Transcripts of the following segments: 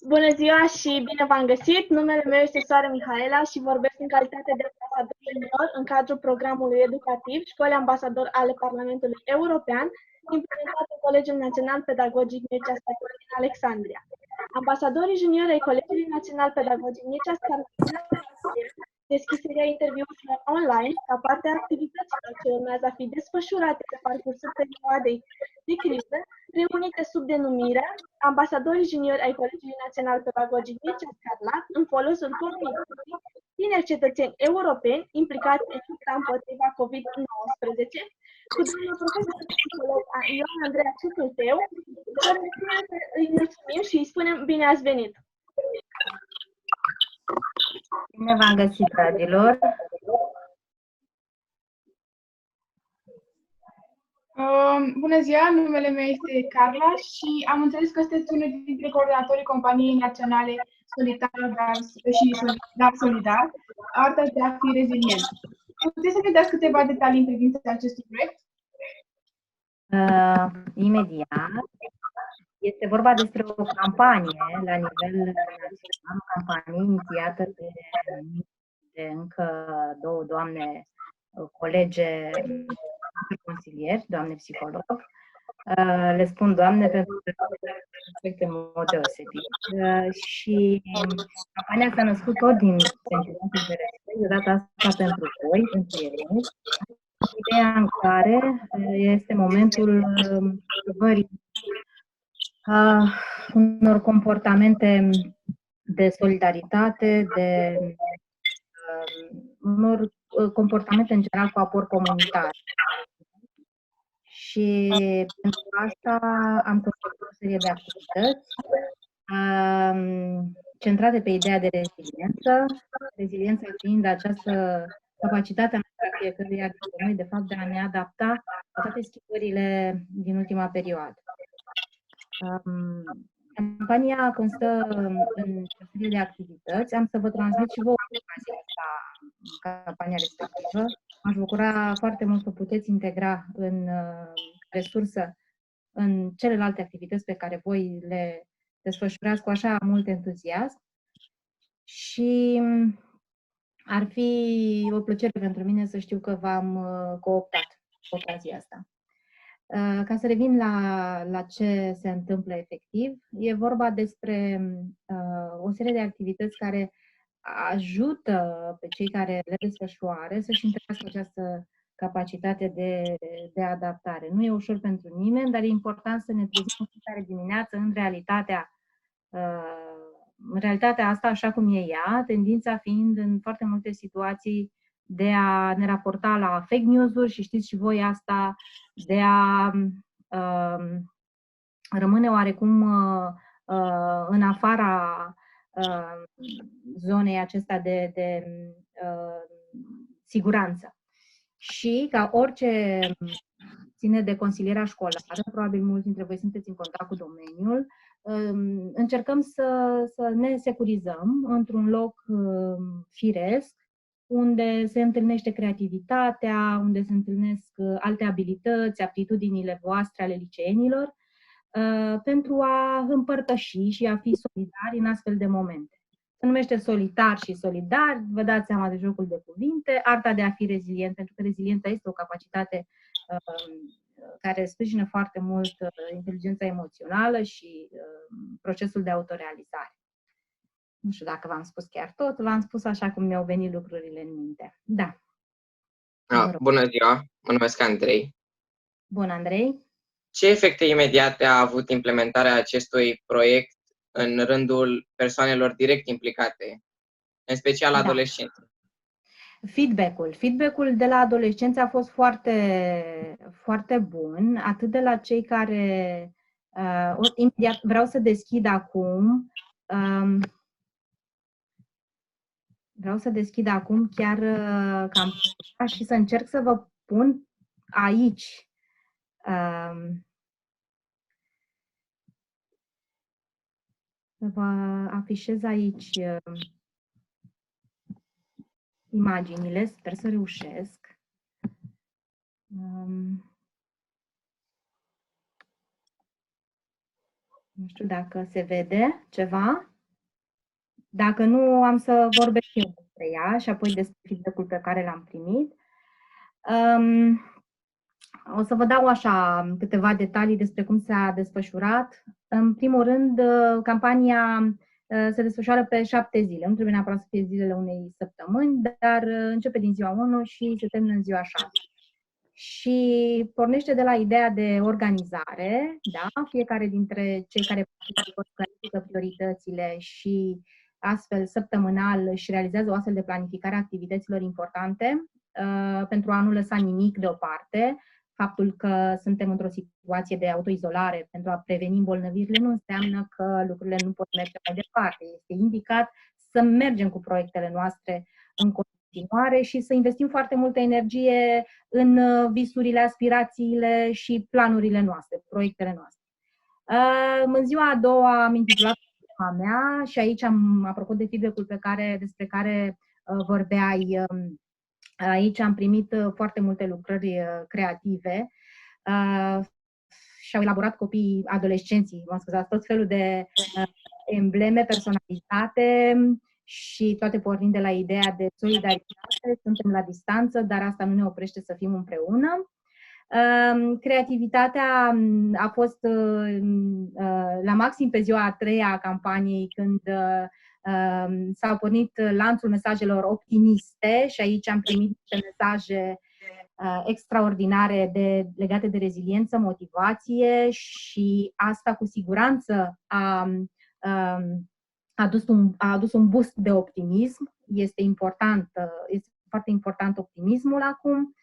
Bună ziua și bine v-am găsit! Numele meu este Soare Mihaela și vorbesc în calitate de ambasador junior în cadrul programului educativ Școli Ambasador ale Parlamentului European, implementat în Colegiul Național Pedagogic Mircea Stăpân din Alexandria. Ambasadorii juniori ai Colegiului Național Pedagogic Mircea Stăpân deschiderea interviurilor online ca parte a activităților ce urmează a fi desfășurate pe parcursul perioadei de criză, reunite sub denumirea Ambasadorii juniori ai Colegiului Național Pedagogic Mircea Scarlat în folosul comunității, tineri cetățeni europeni implicați în lupta împotriva COVID-19, cu domnul profesor psiholog Ioan Andreea Ciucâlteu, îi mulțumim și îi spunem bine ați venit! Bine v-am găsit, dragilor! Bună ziua, numele meu este Carla și am înțeles că sunteți unul dintre coordonatorii companiei naționale Solidar, Arta de a fi rezilient. Puteți să ne dați câteva detalii în privința acestui proiect? Imediat. Este vorba despre o campanie la nivel național, o campanie inițiată de încă două doamne colege consilieri, doamne psiholog. Le spun doamne pentru că respect în mod deosebit. Și campania s-a născut tot din sentimentul de respect, de data asta pentru voi, pentru elevi, ideea în care este momentul observării unor comportamente de solidaritate, de unor comportamente în general cu aport comunitar. Și pentru asta am construit o serie de activități centrate pe ideea de reziliența fiind această capacitate a fiecăruia dintre noi, de fapt, de a ne adapta la toate schimbările din ultima perioadă. Campania constă în o serie de activități. Am să vă transmit și vouă ocazia la campania respectivă. M-aș bucura foarte mult să puteți integra în resursă în celelalte activități pe care voi le desfășurați cu așa mult entuziasm. Și ar fi o plăcere pentru mine să știu că v-am cooptat cu ocazia asta. Ca să revin la ce se întâmplă efectiv, e vorba despre o serie de activități care ajută pe cei care le desfășoară să-și întărească această capacitate de adaptare. Nu e ușor pentru nimeni, dar e important să ne trezim în fiecare dimineață în realitatea asta așa cum e ea, tendința fiind în foarte multe situații de a ne raporta la fake news-uri și știți și voi asta, de a rămâne oarecum în afara zonei acestea de siguranță. Și ca orice ține de consilierea școlară, probabil mulți dintre voi sunteți în contact cu domeniul, încercăm să ne securizăm într-un loc firesc, unde se întâlnește creativitatea, unde se întâlnesc alte abilități, aptitudinile voastre ale liceenilor, pentru a împărtăși și a fi solidari în astfel de momente. Se numește solitar și solidar, vă dați seama de jocul de cuvinte, arta de a fi rezilient, pentru că reziliența este o capacitate care sprijină foarte mult inteligența emoțională și procesul de autorealizare. Nu știu dacă v-am spus chiar tot, v-am spus așa cum mi-au venit lucrurile în minte. Da. Bună ziua, mă numesc Andrei. Bun, Andrei. Ce efecte imediate a avut implementarea acestui proiect în rândul persoanelor direct implicate, în special adolescenți? Feedback-ul de la adolescenți a fost foarte, foarte bun, atât de la cei care... imediat vreau să deschid acum... Vreau să deschid acum chiar campania și să încerc să vă pun aici să vă afișez aici imaginile, sper să reușesc. Nu știu dacă se vede ceva. Dacă nu, am să vorbesc eu despre ea și apoi despre feedback-ul pe care l-am primit. O să vă dau așa câteva detalii despre cum s-a desfășurat. În primul rând, campania se desfășoară pe 7 zile. Nu trebuie neapărat să fie zilele unei săptămâni, dar începe din ziua 1 și se termină în ziua 6. Și pornește de la ideea de organizare, da? Fiecare dintre cei care planifică prioritățile și astfel săptămânal își realizează o astfel de planificare a activităților importante pentru a nu lăsa nimic deoparte. Faptul că suntem într-o situație de autoizolare pentru a preveni îmbolnăvirile nu înseamnă că lucrurile nu pot merge mai departe. Este indicat să mergem cu proiectele noastre în continuare și să investim foarte multă energie în visurile, aspirațiile și planurile noastre, proiectele noastre. În ziua a doua am intitulat a mea și aici apropo de feedback-ul despre care vorbeai, aici am primit foarte multe lucrări creative și au elaborat copiii, adolescenții, tot felul de embleme personalizate și toate pornind de la ideea de solidaritate. Suntem la distanță, dar asta nu ne oprește să fim împreună. Creativitatea a fost la maxim pe ziua a 3-a a campaniei, când s-a pornit lanțul mesajelor optimiste și aici am primit niște mesaje extraordinare legate de reziliență, motivație și asta cu siguranță a adus un boost de optimism. Este foarte important optimismul acum.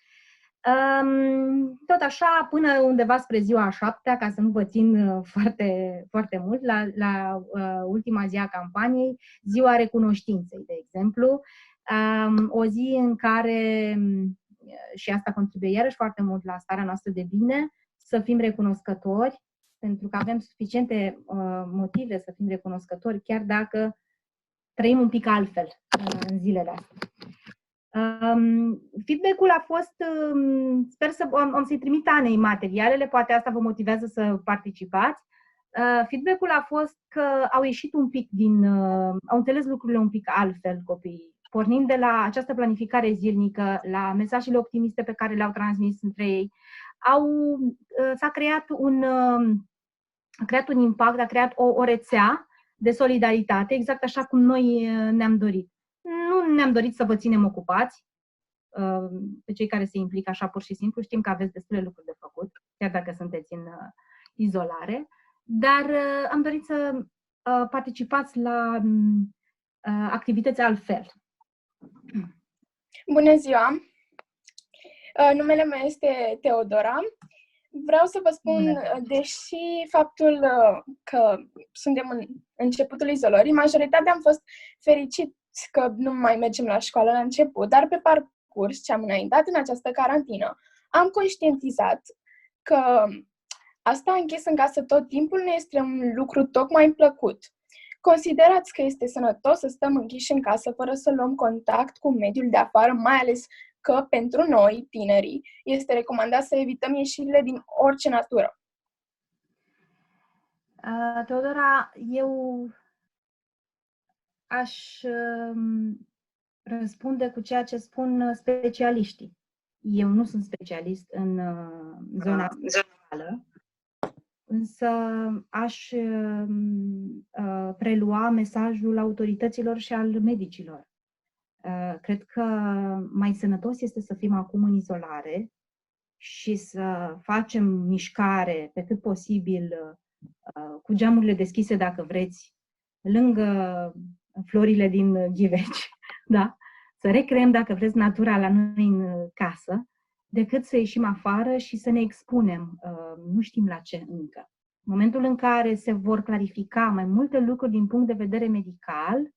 Tot așa, până undeva spre ziua a 7-a, ca să nu vă țin foarte, foarte mult, la ultima zi a campaniei, ziua recunoștinței, de exemplu, o zi în care, și asta contribuie iarăși foarte mult la starea noastră de bine, să fim recunoscători, pentru că avem suficiente motive să fim recunoscători, chiar dacă trăim un pic altfel în zilele astea. Feedback-ul a fost, sper am să-i trimit Anei materialele, poate asta vă motivează să participați. Feedback-ul a fost că au ieșit un pic au înțeles lucrurile un pic altfel copiii, pornind de la această planificare zilnică, la mesajele optimiste pe care le-au transmis între ei. S-a creat un impact, a creat o rețea de solidaritate, exact așa cum noi ne-am dorit. Nu ne-am dorit să vă ținem ocupați, pe cei care se implică așa pur și simplu. Știm că aveți destule lucruri de făcut, chiar dacă sunteți în izolare, dar am dorit să participați la activități altfel. Bună ziua! Numele meu este Teodora. Vreau să vă spun, deși faptul că suntem în începutul izolării, majoritatea am fost fericiți că nu mai mergem la școală la început, dar pe parcurs ce am înaintat în această carantină, am conștientizat că asta închis în casă tot timpul nu este un lucru tocmai plăcut. Considerați că este sănătos să stăm închiși în casă fără să luăm contact cu mediul de afară, mai ales că pentru noi, tinerii, este recomandat să evităm ieșirile din orice natură? Teodora, eu aș răspunde cu ceea ce spun specialiștii. Eu nu sunt specialist în zona socială, însă aș prelua mesajul autorităților și al medicilor. Cred că mai sănătos este să fim acum în izolare și să facem mișcare pe cât posibil cu geamurile deschise, dacă vreți, lângă florile din ghiveci, da? Să recreăm, dacă vreți, natura la noi în casă, decât să ieșim afară și să ne expunem, nu știm la ce încă. În momentul în care se vor clarifica mai multe lucruri din punct de vedere medical,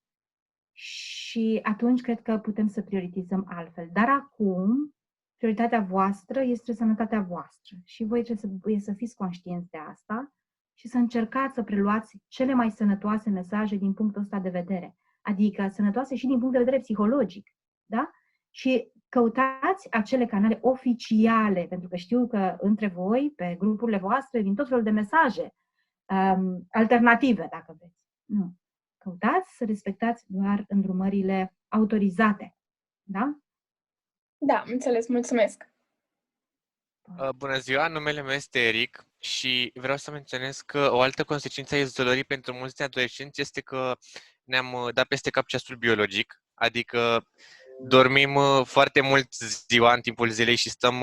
și atunci cred că putem să prioritizăm altfel. Dar acum, prioritatea voastră este sănătatea voastră și voi trebuie să fiți conștienți de asta și să încercați să preluați cele mai sănătoase mesaje din punctul ăsta de vedere. Adică sănătoase și din punct de vedere psihologic. Da? Și căutați acele canale oficiale, pentru că știu că între voi, pe grupurile voastre, vin tot felul de mesaje alternative, dacă vreți. Nu. Căutați să respectați doar îndrumările autorizate. Da? Da, înțeles, mulțumesc. Bună ziua, numele meu este Eric și vreau să menționez că o altă consecință a izolării pentru mulți adolescenți este că ne-am dat peste cap ceasul biologic, adică dormim foarte mult ziua în timpul zilei și stăm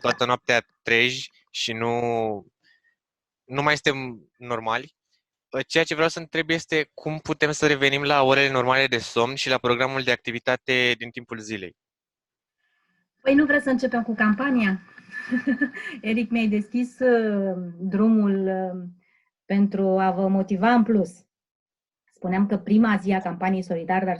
toată noaptea treji și nu mai suntem normali. Ceea ce vreau să întreb este cum putem să revenim la orele normale de somn și la programul de activitate din timpul zilei. Păi nu vreți să începem cu campania? Eric, mi-ai deschis drumul pentru a vă motiva în plus. Spuneam că prima zi a campaniei Solitar, dar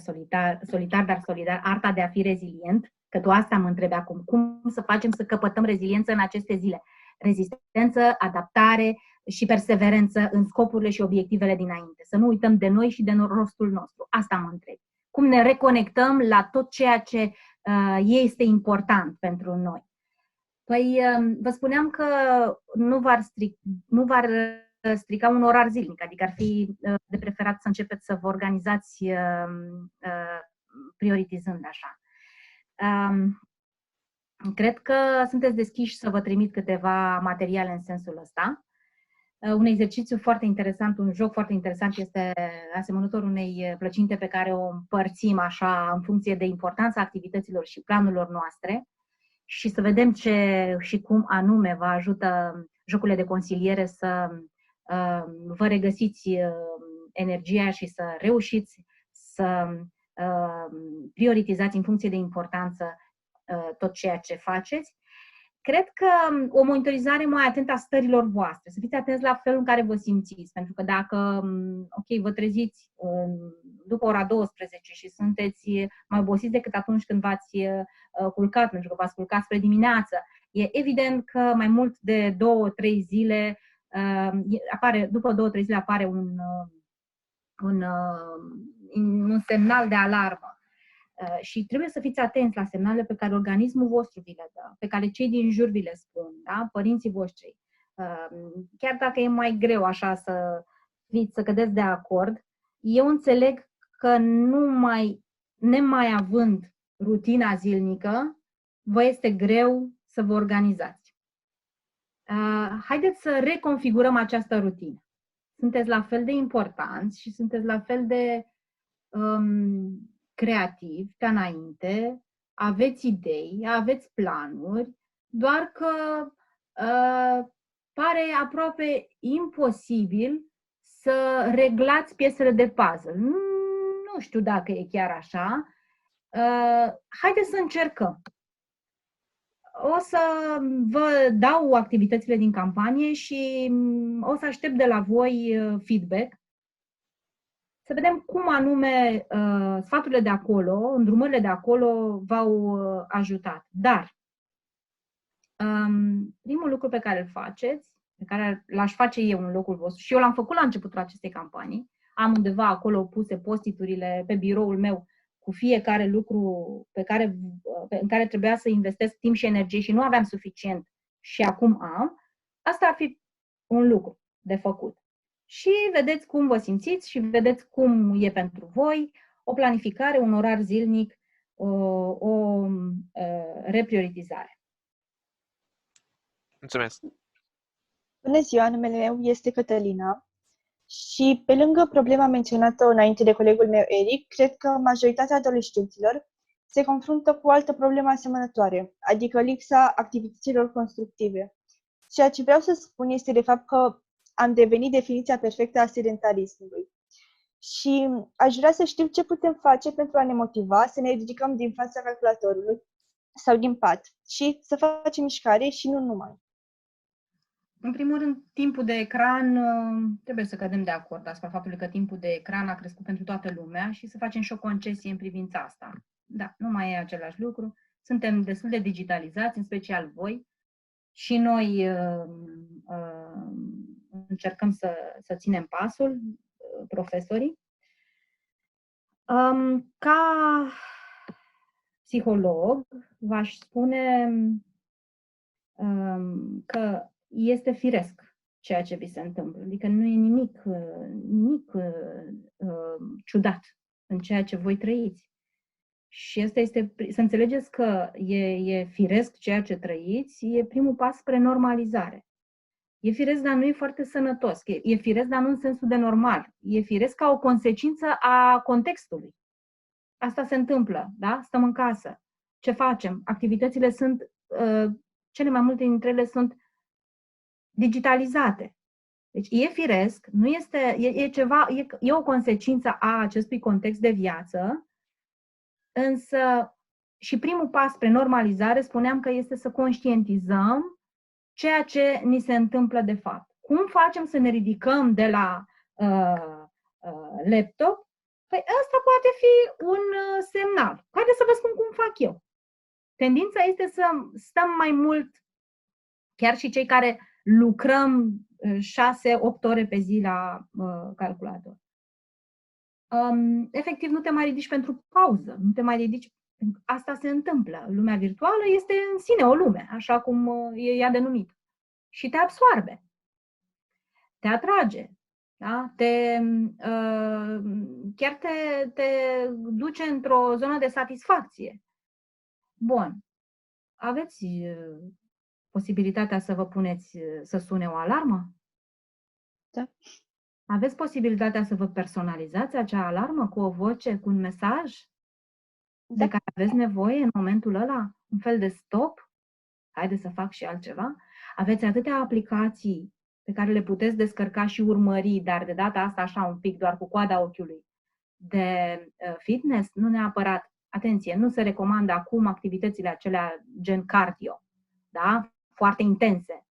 solidar, arta de a fi rezilient, că tu asta mă întrebi acum, cum să facem să căpătăm reziliență în aceste zile? Rezistență, adaptare și perseverență în scopurile și obiectivele dinainte. Să nu uităm de noi și de rostul nostru. Asta mă întreb. Cum ne reconectăm la tot ceea ce este important pentru noi. Păi, vă spuneam că nu v-ar strica un orar zilnic, adică ar fi de preferat să începeți să vă organizați prioritizând așa. Cred că sunteți deschiși să vă trimit câteva materiale în sensul ăsta. Un exercițiu foarte interesant, un joc foarte interesant este asemănător unei plăcinte pe care o împărțim așa în funcție de importanța activităților și planurilor noastre și să vedem ce și cum anume vă ajută jocurile de consiliere să vă regăsiți energia și să reușiți să prioritizați în funcție de importanță tot ceea ce faceți. Cred că o monitorizare mai atentă a stărilor voastre, să fiți atenți la felul în care vă simțiți, pentru că dacă, vă treziți după ora 12 și sunteți mai obosiți decât atunci când v-ați culcat, pentru că v-ați culcat spre dimineață, e evident că mai mult de 2-3 zile după 2-3 zile apare un semnal de alarmă. Și trebuie să fiți atenți la semnalele pe care organismul vostru vi le dă, pe care cei din jur vi le spun, da? Părinții voștri. Chiar dacă e mai greu așa să cădeți de acord, eu înțeleg că nemai având rutina zilnică, vă este greu să vă organizați. Haideți să reconfigurăm această rutină. Sunteți la fel de importanți și sunteți la fel de creativi ca înainte, aveți idei, aveți planuri, doar că pare aproape imposibil să reglați piesele de puzzle. Nu știu dacă e chiar așa. Haideți să încercăm. O să vă dau activitățile din campanie și o să aștept de la voi feedback. Să vedem cum anume sfaturile de acolo, îndrumările de acolo v-au ajutat. Dar primul lucru pe care îl faceți, pe care l-aș face eu în locul vostru, și eu l-am făcut la începutul acestei campanii, am undeva acolo puse post-it-urile pe biroul meu cu fiecare lucru în care trebuia să investesc timp și energie și nu aveam suficient și acum am, asta ar fi un lucru de făcut. Și vedeți cum vă simțiți și vedeți cum e pentru voi o planificare, un orar zilnic, o reprioritizare. Mulțumesc! Bună ziua, numele meu este Cătălina și pe lângă problema menționată înainte de colegul meu Eric, cred că majoritatea adolescenților se confruntă cu o altă problemă asemănătoare, adică lipsa activităților constructive. Ceea ce vreau să spun este de fapt că am devenit definiția perfectă a sedentarismului. Și aș vrea să știu ce putem face pentru a ne motiva să ne ridicăm din fața calculatorului sau din pat și să facem mișcare și nu numai. În primul rând, timpul de ecran, trebuie să cădem de acord asupra faptului că timpul de ecran a crescut pentru toată lumea și să facem și o concesie în privința asta. Da, nu mai e același lucru. Suntem destul de digitalizați, în special voi, și noi încercăm să ținem pasul, profesorii. Ca psiholog, v-aș spune că este firesc ceea ce vi se întâmplă. Adică nu e nimic ciudat în ceea ce voi trăiți. Și asta este, să înțelegeți că e firesc ceea ce trăiți, e primul pas spre normalizare. E firesc, dar nu e foarte sănătos. E firesc, dar nu în sensul de normal. E firesc ca o consecință a contextului. Asta se întâmplă, da? Stăm în casă. Ce facem? Activitățile sunt, cele mai multe dintre ele sunt digitalizate. Deci e firesc, nu este, e ceva, e o consecință a acestui context de viață, însă și primul pas spre normalizare spuneam că este să conștientizăm ceea ce ni se întâmplă de fapt. Cum facem să ne ridicăm de la laptop? Păi ăsta poate fi un semnal. Haideți să vă spun cum fac eu. Tendința este să stăm mai mult, chiar și cei care lucrăm 6-8 ore pe zi la calculator. Efectiv, nu te mai ridici pentru pauză, nu te mai ridici. Asta se întâmplă. Lumea virtuală este în sine o lume, așa cum e ea denumită. Și te absoarbe. Te atrage. Da? Chiar te duce într-o zonă de satisfacție. Bun. Aveți posibilitatea să vă puneți, să sune o alarmă? Da. Aveți posibilitatea să vă personalizați acea alarmă cu o voce, cu un mesaj de care aveți nevoie în momentul ăla? Un fel de stop? Haide să fac și altceva? Aveți atâtea aplicații pe care le puteți descărca și urmări, dar de data asta așa un pic, doar cu coada ochiului, de fitness, nu neapărat. Atenție, nu se recomandă acum activitățile acelea gen cardio, da? Foarte intense.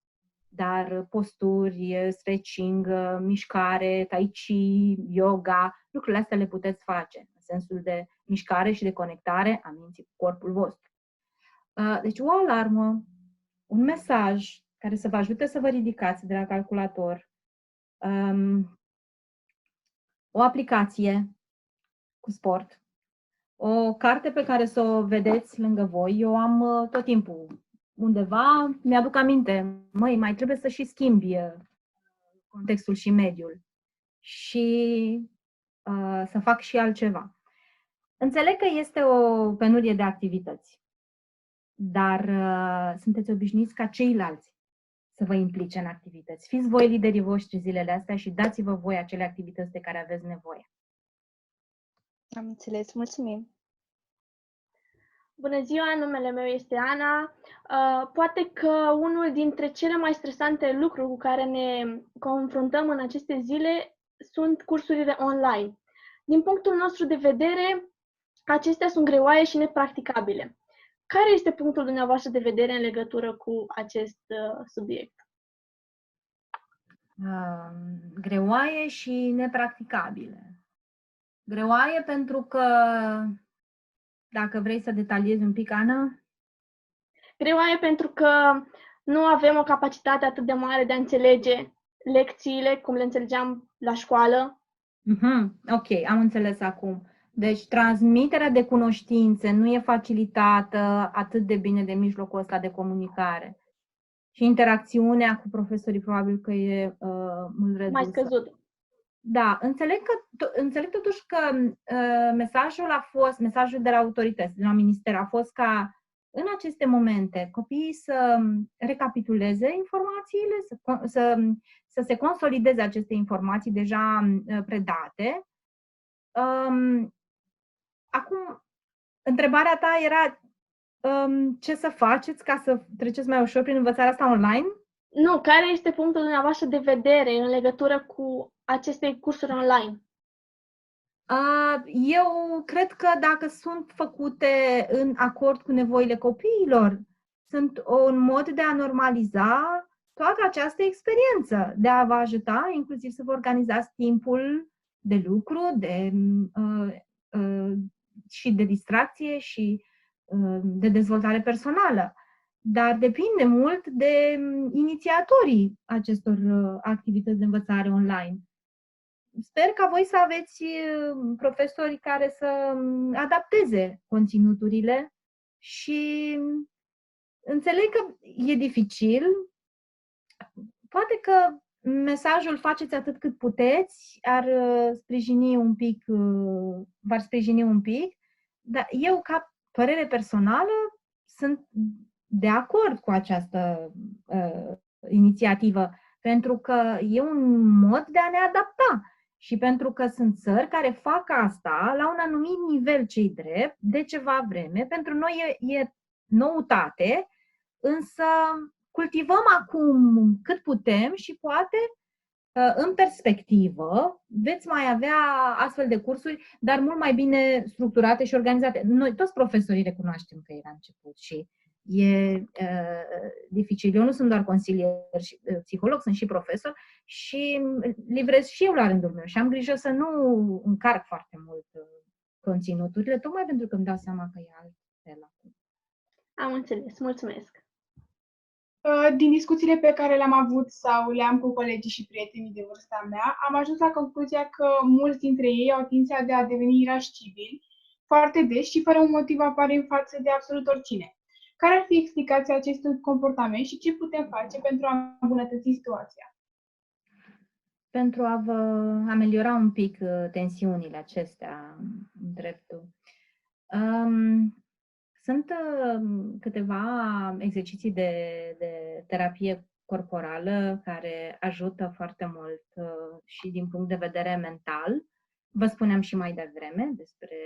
Dar posturi, stretching, mișcare, tai chi, yoga, lucrurile astea le puteți face în sensul de mișcare și de conectare a minții cu corpul vostru. Deci o alarmă, un mesaj care să vă ajute să vă ridicați de la calculator, o aplicație cu sport, o carte pe care să o vedeți lângă voi. Eu am tot timpul undeva, mi-aduc aminte, mai trebuie să și schimbi contextul și mediul și să fac și altceva. Înțeleg că este o penurie de activități, dar sunteți obișnuiți ca ceilalți să vă implice în activități. Fiți voi liderii voștri zilele astea și dați-vă voi acele activități de care aveți nevoie. Am înțeles, mulțumim! Bună ziua, numele meu este Ana. Poate că unul dintre cele mai stresante lucruri cu care ne confruntăm în aceste zile sunt cursurile online. Din punctul nostru de vedere, acestea sunt greoaie și nepracticabile. Care este punctul dumneavoastră de vedere în legătură cu acest subiect? Greoaie și nepracticabile. Greoaie pentru că, dacă vrei să detaliezi un pic, Ana? Greoaie pentru că nu avem o capacitate atât de mare de a înțelege lecțiile cum le înțelegeam la școală. Ok, am înțeles acum. Deci transmiterea de cunoștințe nu e facilitată atât de bine de mijlocul ăsta de comunicare. Și interacțiunea cu profesorii probabil că e mult redusă. Mai scăzută. Da, înțeleg totuși că mesajul de la autorități, de la minister a fost ca în aceste momente copiii să recapituleze informațiile, să se consolideze aceste informații deja predate. Acum, întrebarea ta era ce să faceți ca să treceți mai ușor prin învățarea asta online? Nu, care este punctul dumneavoastră de vedere în legătură cu aceste cursuri online? Eu cred că dacă sunt făcute în acord cu nevoile copiilor, sunt un mod de a normaliza toată această experiență, de a vă ajuta inclusiv să vă organizați timpul de lucru, și de distracție și de dezvoltare personală. Dar depinde mult de inițiatorii acestor activități de învățare online. Sper ca voi să aveți profesori care să adapteze conținuturile și înțeleg că e dificil. Poate că mesajul faceți atât cât puteți ar sprijini un pic, v-ar sprijini un pic, dar eu, ca părere personală, sunt de acord cu această inițiativă, pentru că e un mod de a ne adapta și pentru că sunt țări care fac asta la un anumit nivel, ce-i drept, de ceva vreme. Pentru noi e noutate, însă cultivăm acum cât putem și poate în perspectivă veți mai avea astfel de cursuri, dar mult mai bine structurate și organizate. Noi toți profesorii recunoaștem că e la început și e dificil. Eu nu sunt doar consilier și psiholog, sunt și profesor și livrez și eu la rândul meu și am grijă să nu încarc foarte mult conținuturile, tocmai pentru că îmi dau seama că e altfel acum. Am înțeles, mulțumesc! Din discuțiile pe care le-am avut sau le-am cu colegii și prietenii de vârsta mea, am ajuns la concluzia că mulți dintre ei au tendința de a deveni irascibili foarte des și fără un motiv apare în față de absolut oricine. Care ar fi explicația acestui comportament și ce putem face pentru a îmbunătăți situația? Pentru a vă ameliora un pic tensiunile acestea în dreptul. Sunt câteva exerciții de terapie corporală care ajută foarte mult și din punct de vedere mental. Vă spuneam și mai devreme despre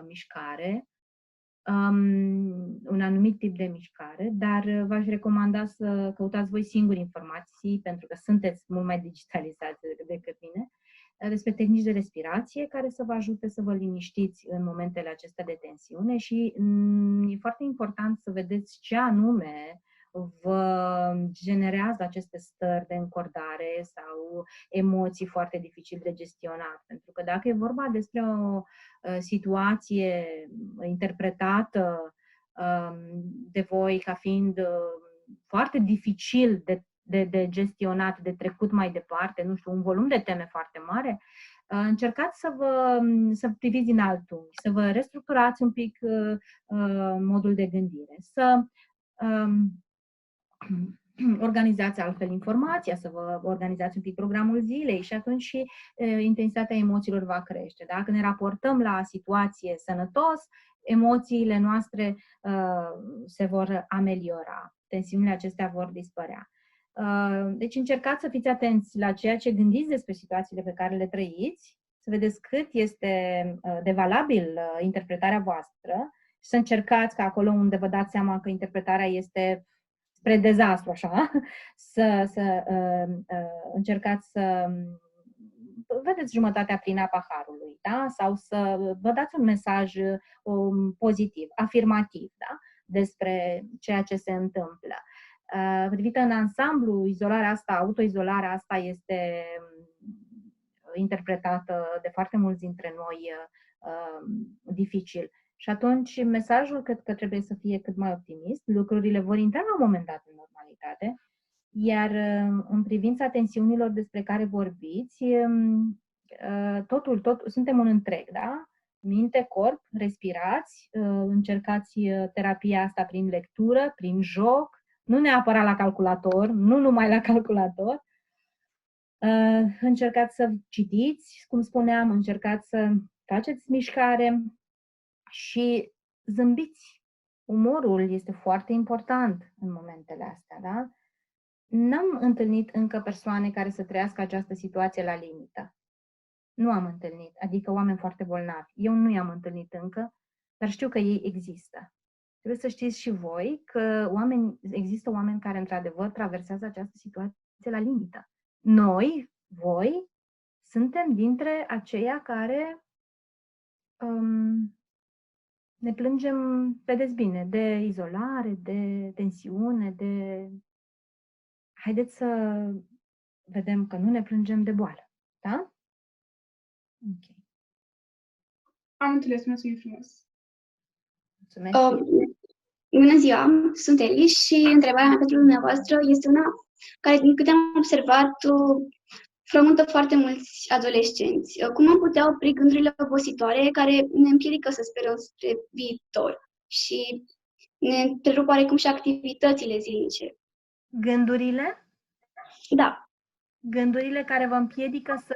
mișcare, un anumit tip de mișcare, dar v-aș recomanda să căutați voi singuri informații, pentru că sunteți mult mai digitalizați decât mine, despre tehnici de respirație care să vă ajute să vă liniștiți în momentele acestea de tensiune și e foarte important să vedeți ce anume vă generează aceste stări de încordare sau emoții foarte dificil de gestionat. Pentru că dacă e vorba despre o situație interpretată de voi ca fiind foarte dificil de gestionat, de trecut mai departe, nu știu, un volum de teme foarte mare, încercați să priviți din alt unghi, să vă restructurați un pic modul de gândire, să organizați altfel informația, să vă organizați un pic programul zilei și atunci și intensitatea emoțiilor va crește. Dacă ne raportăm la situație sănătos, emoțiile noastre se vor ameliora, tensiunile acestea vor dispărea. Deci încercați să fiți atenți la ceea ce gândiți despre situațiile pe care le trăiți, să vedeți cât este de valabil interpretarea voastră și să încercați ca acolo unde vă dați seama că interpretarea este spre dezastru, așa, să încercați să vedeți jumătatea plină a paharului, da? Sau să vă dați un mesaj pozitiv, afirmativ, da? Despre ceea ce se întâmplă. Privită în ansamblu, izolarea asta, autoizolarea asta este interpretată de foarte mulți dintre noi dificil. Și atunci mesajul cred că trebuie să fie cât mai optimist. Lucrurile vor intra la un moment dat în normalitate, iar în privința tensiunilor despre care vorbiți, totul, suntem un întreg, da? Minte, corp, respirați, încercați terapia asta prin lectură, prin joc, nu neapărat la calculator, nu numai la calculator. Încercați să citiți, cum spuneam, încercați să faceți mișcare și zâmbiți. Umorul este foarte important în momentele astea, da? N-am întâlnit încă persoane care să trăiască această situație la limită. Nu am întâlnit, adică oameni foarte bolnavi. Eu nu i-am întâlnit încă, dar știu că ei există. Trebuie să știți și voi că există oameni care într-adevăr traversează această situație la limită. Noi, voi, suntem dintre aceia care ne plângem, vedeți bine, de izolare, de tensiune, de... Haideți să vedem că nu ne plângem de boală, da? Ok. Am înțeles, mulțumim frumos! Mulțumesc! Bună ziua, sunt Eli și întrebarea mea pentru dumneavoastră este una care, din câte am observat, frământă foarte mulți adolescenți. Cum am putea opri gândurile obositoare care ne împiedică să sperăm spre viitor și ne întrerup oarecum și activitățile zilnice? Gândurile? Da. Gândurile care vă împiedică să...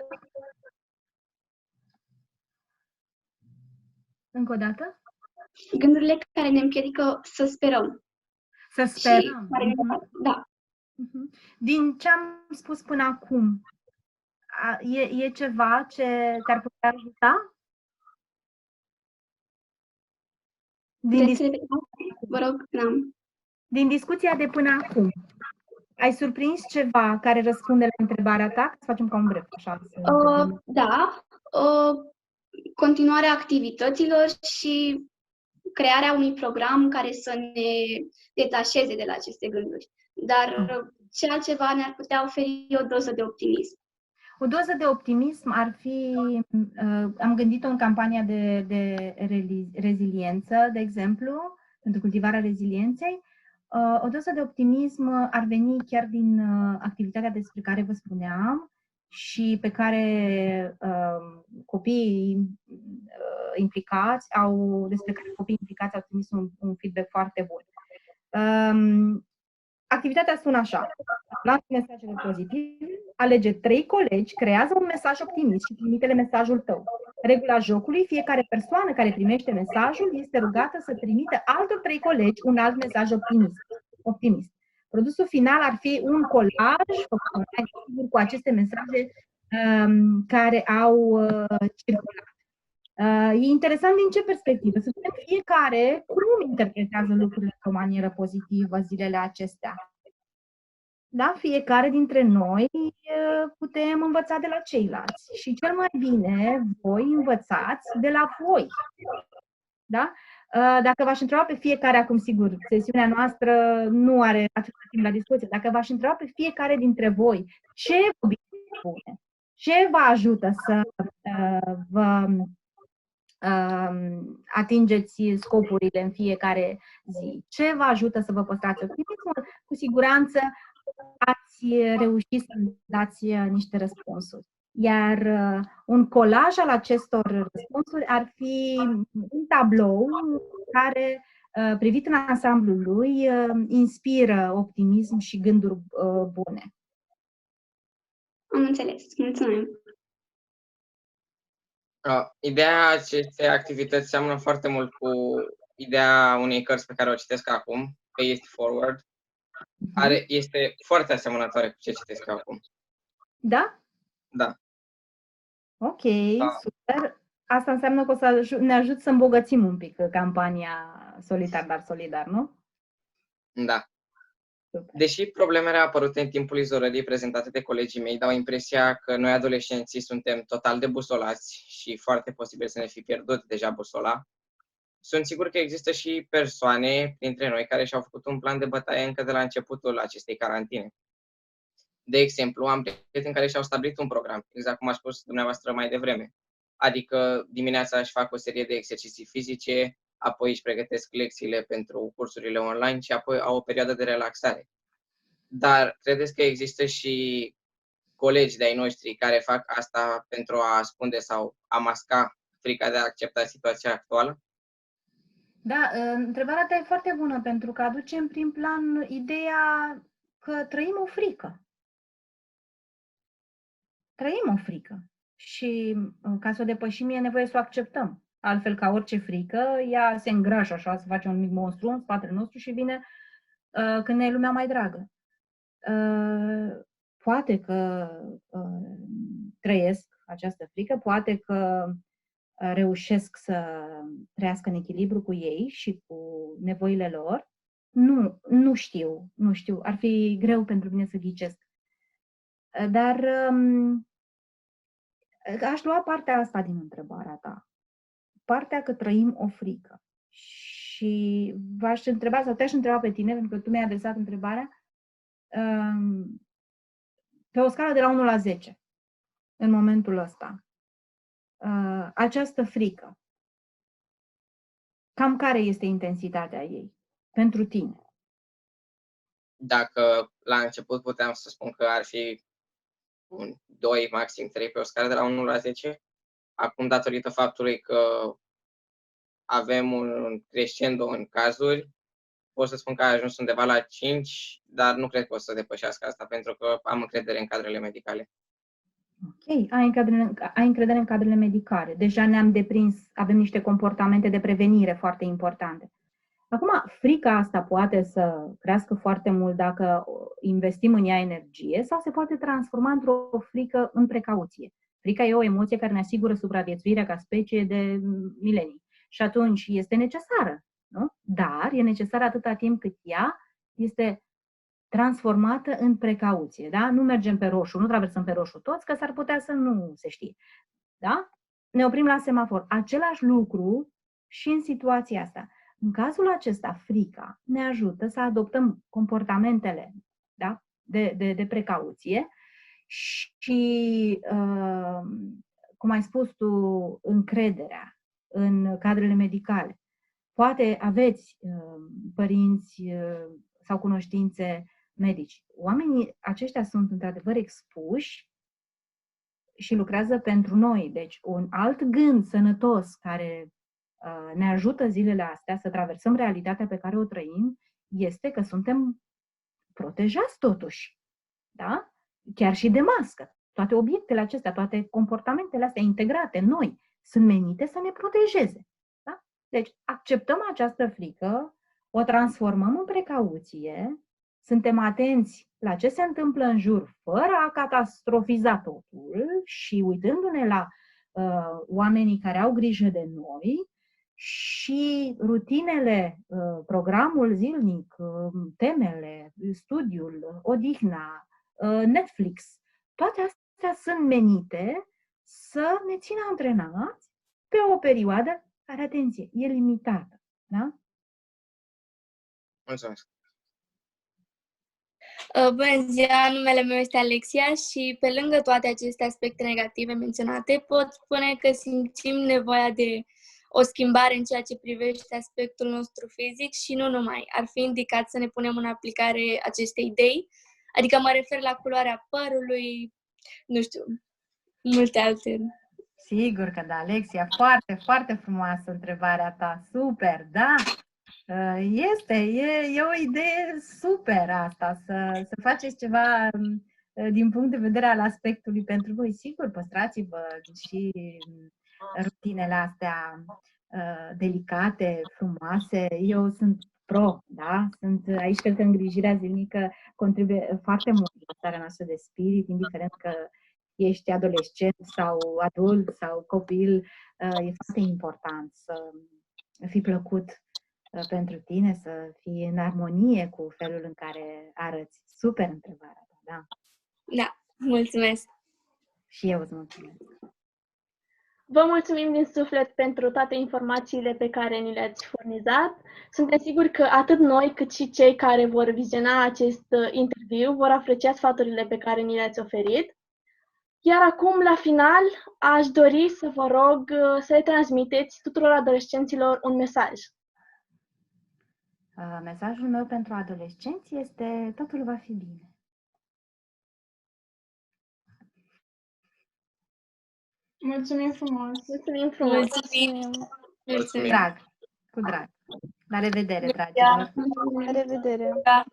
Încă o dată? Gândurile care ne împiedică să sperăm. Să sperăm. Da. Din ce am spus până acum, e ceva ce te-ar putea ajuta? Vă rog, n-am. Din discuția de până acum, ai surprins ceva care răspunde la întrebarea ta? Să facem ca un bref, așa. Da. Continuarea activităților și crearea unui program care să ne detașeze de la aceste gânduri. Dar ce altceva ne-ar putea oferi o doză de optimism? O doză de optimism ar fi, am gândit-o în campania de reziliență, de exemplu, pentru cultivarea rezilienței. O doză de optimism ar veni chiar din activitatea despre care vă spuneam și pe care copiii implicați despre care copiii implicați au trimis un feedback foarte bun. Activitatea sună așa: lansă mesajele pozitive, alege 3 colegi, creează un mesaj optimist și trimite-le mesajul tău. Regula jocului: fiecare persoană care primește mesajul este rugată să trimită altor 3 colegi un alt mesaj optimist. Produsul final ar fi un colaj cu aceste mesaje care au circulat. E interesant din ce perspectivă. Să vedem fiecare cum interpretează lucrurile într-o manieră pozitivă zilele acestea. Da? Fiecare dintre noi putem învăța de la ceilalți și cel mai bine voi învățați de la voi. Da? Dacă v-aș întreba pe fiecare, acum sigur, sesiunea noastră nu are atât timp la dispoziție, dacă v-aș întreba pe fiecare dintre voi ce vă bine, ce vă ajută să vă atingeți scopurile în fiecare zi, ce vă ajută să vă păstrați optimismul, cu siguranță ați reușit să dați niște răspunsuri. Iar un colaj al acestor răspunsuri ar fi un tablou care, privit în ansamblul lui, inspiră optimism și gânduri bune. Am înțeles. Mulțumim. Ideea acestei activități seamănă foarte mult cu ideea unei cărți pe care o citesc acum, Pay It Forward. Este foarte asemănătoare cu ce citesc acum. Da? Da. Ok, super. Asta înseamnă că o să ne ajut să îmbogățim un pic campania Solitar, dar solidar, nu? Da. Deși problemele apărute în timpul izolării prezentate de colegii mei dau impresia că noi adolescenții suntem total debusolați și foarte posibil să ne fi pierdut deja busola, sunt sigur că există și persoane printre noi care și-au făcut un plan de bătaie încă de la începutul acestei carantine. De exemplu, am prieteni care și-au stabilit un program, exact cum a spus dumneavoastră mai devreme. Adică dimineața își fac o serie de exerciții fizice, apoi își pregătesc lecțiile pentru cursurile online și apoi au o perioadă de relaxare. Dar credeți că există și colegi de-ai noștri care fac asta pentru a ascunde sau a masca frica de a accepta situația actuală? Da, întrebarea ta e foarte bună, pentru că aduce în prim plan ideea că trăim o frică. Trăim o frică și ca să o depășim e nevoie să o acceptăm. Altfel, ca orice frică, ea se îngrașă așa, se face un mic monstru în spatele nostru și vine când ne e lumea mai dragă. Poate că trăiesc această frică, poate că reușesc să trăiască în echilibru cu ei și cu nevoile lor. Nu știu. Ar fi greu pentru mine să ghicesc. Dar aș lua partea asta din întrebarea ta. Partea că trăim o frică. Și v-aș întreba, sau te-aș întreba pe tine, pentru că tu mi-ai adresat întrebarea, pe o scală de la 1 la 10, în momentul ăsta, această frică, cam care este intensitatea ei pentru tine? Dacă la început puteam să spun că ar fi un 2, maxim 3 pe o scară de la 1 la 10, acum, datorită faptului că avem un crescendo în cazuri, pot să spun că a ajuns undeva la 5, dar nu cred că o să depășească asta, pentru că am încredere în cadrele medicale. Ok, ai încredere în cadrele medicale. Deja ne-am deprins, avem niște comportamente de prevenire foarte importante. Acum, frica asta poate să crească foarte mult dacă investim în ea energie sau se poate transforma într-o frică în precauție. Frica e o emoție care ne asigură supraviețuirea ca specie de milenii. Și atunci este necesară, nu? Dar e necesară atâta timp cât ea este transformată în precauție. Da? Nu mergem pe roșu, nu traversăm pe roșu toți, că s-ar putea să nu se știe. Da? Ne oprim la semafor. Același lucru și în situația asta. În cazul acesta, frica ne ajută să adoptăm comportamentele, da? de precauție și, cum ai spus tu, încrederea în cadrele medicale. Poate aveți părinți sau cunoștințe medici. Oamenii aceștia sunt într-adevăr expuși și lucrează pentru noi. Deci un alt gând sănătos care ne ajută zilele astea să traversăm realitatea pe care o trăim este că suntem protejați totuși. Da? Chiar și de mască. Toate obiectele acestea, toate comportamentele astea integrate în noi sunt menite să ne protejeze. Da? Deci acceptăm această frică, o transformăm în precauție, suntem atenți la ce se întâmplă în jur fără a catastrofiza totul și uitându-ne la oamenii care au grijă de noi și rutinele, programul zilnic, temele, studiul, odihna, Netflix, toate astea sunt menite să ne țină antrenați pe o perioadă care, atenție, e limitată. Da? Mulțumesc! Bună ziua, numele meu este Alexia și pe lângă toate aceste aspecte negative menționate, pot spune că simțim nevoia de o schimbare în ceea ce privește aspectul nostru fizic și nu numai. Ar fi indicat să ne punem în aplicare aceste idei, adică mă refer la culoarea părului, nu știu, multe alte. Sigur că da, Alexia, foarte, foarte frumoasă întrebarea ta, super, da! E o idee super asta, să faceți ceva din punct de vedere al aspectului pentru voi. Sigur, păstrați-vă și rutinele astea delicate, frumoase. Eu sunt pro, da? Sunt aici, cred că îngrijirea zilnică contribuie foarte mult la starea noastră de spirit, indiferent că ești adolescent sau adult sau copil, e foarte important să fii plăcut pentru tine, să fii în armonie cu felul în care arăți. Super întrebarea ta, da? Da, mulțumesc! Și eu îți mulțumesc! Vă mulțumim din suflet pentru toate informațiile pe care ni le-ați furnizat. Suntem siguri că atât noi, cât și cei care vor viziona acest interviu vor aprecia sfaturile pe care ni le-ați oferit. Iar acum, la final, aș dori să vă rog să-i transmiteți tuturor adolescenților un mesaj. Mesajul meu pentru adolescenți este: totul va fi bine. Mulțumim frumos! Mulțumim frumos! Mulțumim! Drag, cu drag! La revedere, dragilor! La revedere! Da.